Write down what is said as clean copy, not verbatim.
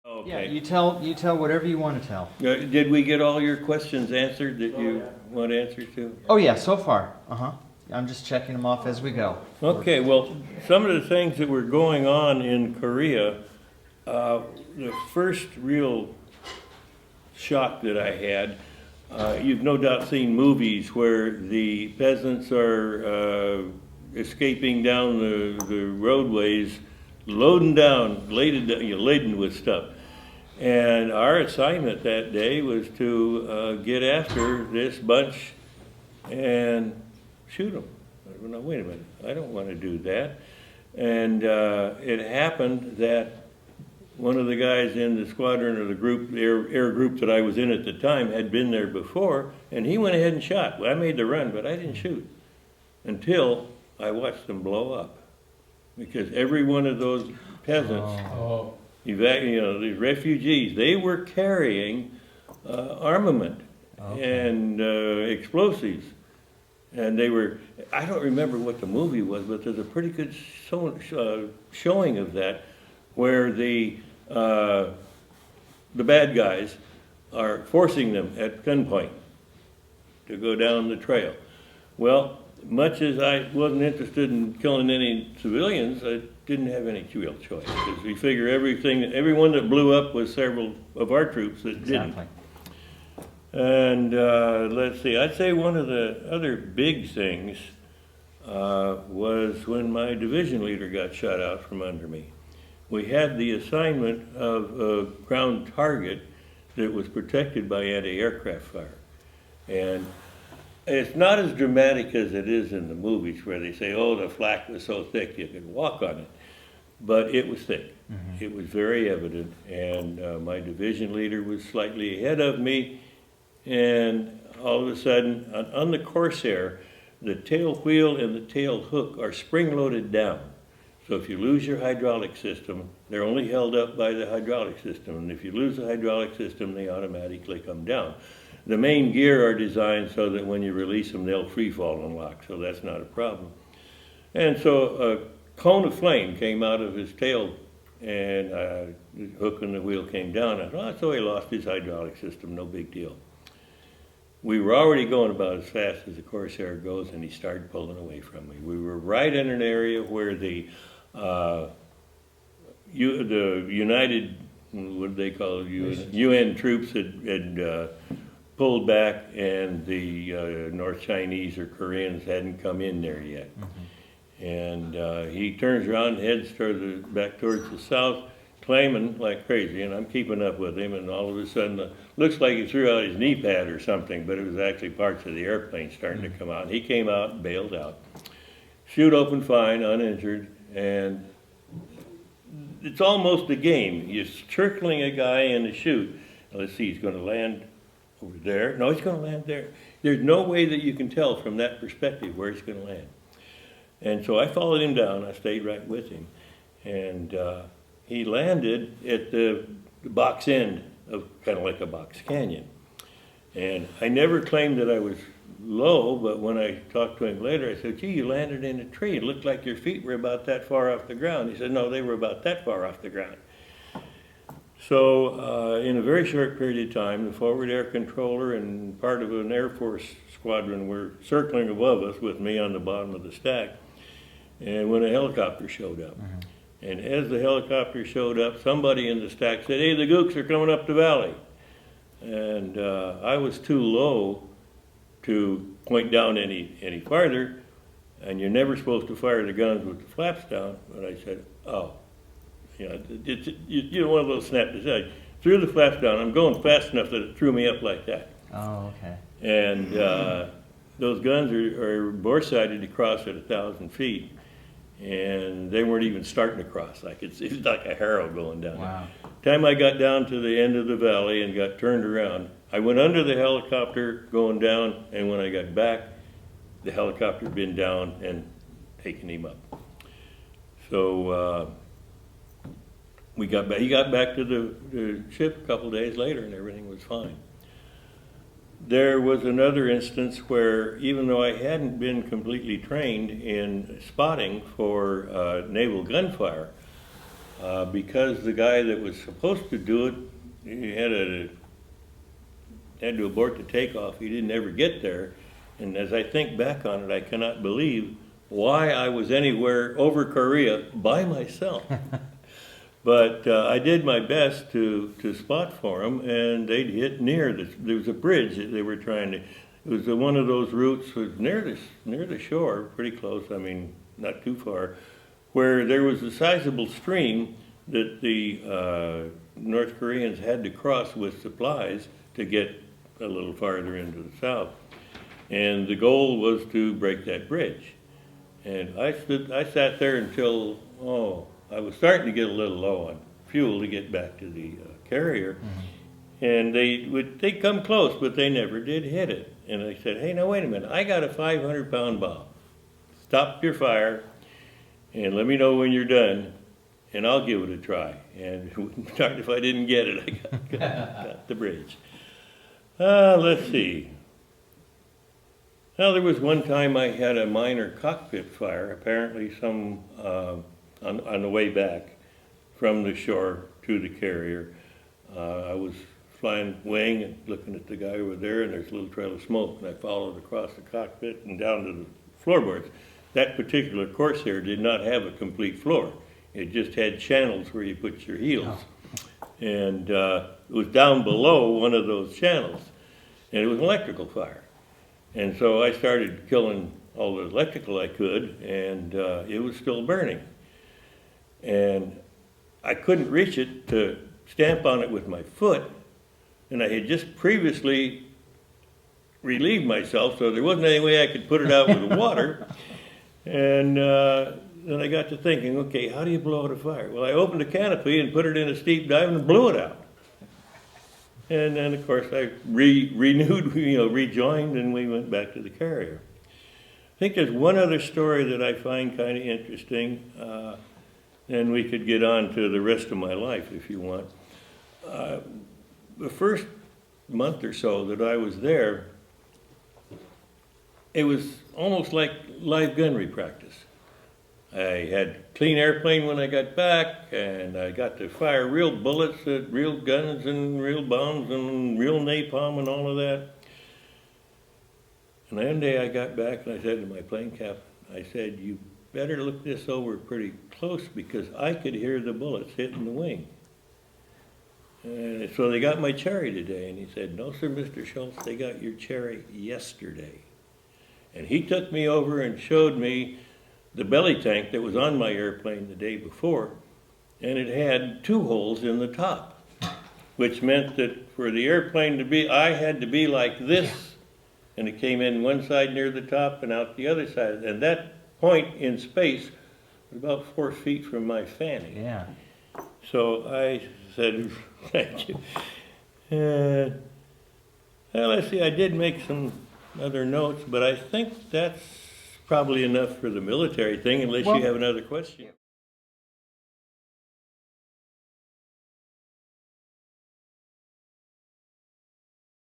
Yeah, Okay. you tell whatever you want to tell. Did we get all your questions answered that you want answers to? Oh yeah, so far. I'm just checking them off as we go. Okay, well, some of the things that were going on in Korea, the first real shock that I had, you've no doubt seen movies where the peasants are escaping down the roadways, loading down, laden with stuff. And our assignment that day was to get after this bunch and shoot them. No, wait a minute, I don't want to do that. And it happened that one of the guys in the squadron or the group, the air group that I was in at the time, had been there before, and he went ahead and shot. Well, I made the run, but I didn't shoot until I watched them blow up. Because every one of those peasants, these refugees, they were carrying armament and explosives. And they were, I don't remember what the movie was, but there's a pretty good showing of that, where the bad guys are forcing them at gunpoint to go down the trail. Well, much as I wasn't interested in killing any civilians, I didn't have any real choice, because we figure everyone that blew up was several of our troops that didn't. And let's see, I'd say one of the other big things was when my division leader got shot out from under me. We had the assignment of a ground target that was protected by anti-aircraft fire. And it's not as dramatic as it is in the movies where they say, oh, the flak was so thick you could walk on it. But it was thick. It was very evident. And my division leader was slightly ahead of me. And all of a sudden, on the Corsair, the tail wheel and the tail hook are spring-loaded down. So if you lose your hydraulic system, they're only held up by the hydraulic system. And if you lose the hydraulic system, they automatically come down. The main gear are designed so that when you release them, they'll free fall and lock, so that's not a problem. And so a cone of flame came out of his tail, and the hook and the wheel came down. I thought, oh, so he lost his hydraulic system, no big deal. We were already going about as fast as the Corsair goes, and he started pulling away from me. We were right in an area where the United, what do they call it, UN troops had pulled back, and the North Chinese or Koreans hadn't come in there yet. And he turns around and heads back towards the south, climbing like crazy, and I'm keeping up with him, and all of a sudden, looks like he threw out his knee pad or something, but it was actually parts of the airplane starting to come out. And he came out and bailed out. Shoot open fine, uninjured, and it's almost a game. You're circling a guy in the chute. Let's see, he's going to land over there. No, he's going to land there. There's no way that you can tell from that perspective where he's going to land. And so I followed him down. I stayed right with him. And he landed at the box end of kind of like a box canyon. And I never claimed that I was low, but when I talked to him later, I said, gee, you landed in a tree. It looked like your feet were about that far off the ground. He said, no, they were about that far off the ground. So in a very short period of time, the forward air controller and part of an Air Force squadron were circling above us with me on the bottom of the stack. And when a helicopter showed up. And as the helicopter showed up, somebody in the stack said, hey, the Gooks are coming up the valley. And I was too low to point down any farther, and you're never supposed to fire the guns with the flaps down. But I said, oh. You know, one of those snaps. I threw the flaps down. I'm going fast enough that it threw me up like that. Oh, okay. And those guns are bore-sighted to cross at 1,000 feet. And they weren't even starting to cross. I could see it was like a harrow going down. Wow. Time I got down to the end of the valley and got turned around, I went under the helicopter going down, and when I got back, the helicopter had been down and taken him up. So he got back to the ship a couple days later, and everything was fine. There was another instance where, even though I hadn't been completely trained in spotting for naval gunfire, because the guy that was supposed to do it, he had to abort the takeoff. He didn't ever get there. And as I think back on it, I cannot believe why I was anywhere over Korea by myself. But I did my best to spot for them, and they'd hit near there was a bridge that they were trying to. It was one of those routes was near the shore, pretty close. I mean, not too far, where there was a sizable stream that the North Koreans had to cross with supplies to get a little farther into the south. And the goal was to break that bridge. And I sat there until, I was starting to get a little low on fuel to get back to the carrier. Mm-hmm. And they'd come close, but they never did hit it. And I said, hey, now wait a minute, I got a 500-pound bomb. Stop your fire and let me know when you're done, and I'll give it a try. And darn if I didn't get it, I got the bridge. Let's see. Well, there was one time I had a minor cockpit fire, apparently on the way back from the shore to the carrier. I was flying wing and looking at the guy over there, and there's a little trail of smoke, and I followed across the cockpit and down to the floorboards. That particular Corsair did not have a complete floor. It just had channels where you put your heels. And it was down below one of those channels, and it was an electrical fire. And so I started killing all the electrical I could, and it was still burning. And I couldn't reach it to stamp on it with my foot, and I had just previously relieved myself, so there wasn't any way I could put it out with the water. And then I got to thinking, okay, how do you blow out a fire? Well, I opened a canopy and put it in a steep dive and blew it out. And then, of course, I rejoined, and we went back to the carrier. I think there's one other story that I find kind of interesting, and we could get on to the rest of my life if you want. The first month or so that I was there, it was almost like live gunnery practice. I had clean airplane when I got back, and I got to fire real bullets at real guns and real bombs and real napalm and all of that. And one day I got back and I said to my plane captain, I said, you better look this over pretty close because I could hear the bullets hitting the wing. And so they got my cherry today. And he said, no, sir, Mr. Shalz, they got your cherry yesterday. And he took me over and showed me the belly tank that was on my airplane the day before, and it had 2 holes in the top, which meant that for the airplane to be, I had to be like this, and it came in one side near the top and out the other side, and that point in space was about 4 feet from my fanny. Yeah. So I said, thank you. Well, let's see, I did make some other notes, but I think that's probably enough for the military thing, unless you have another question.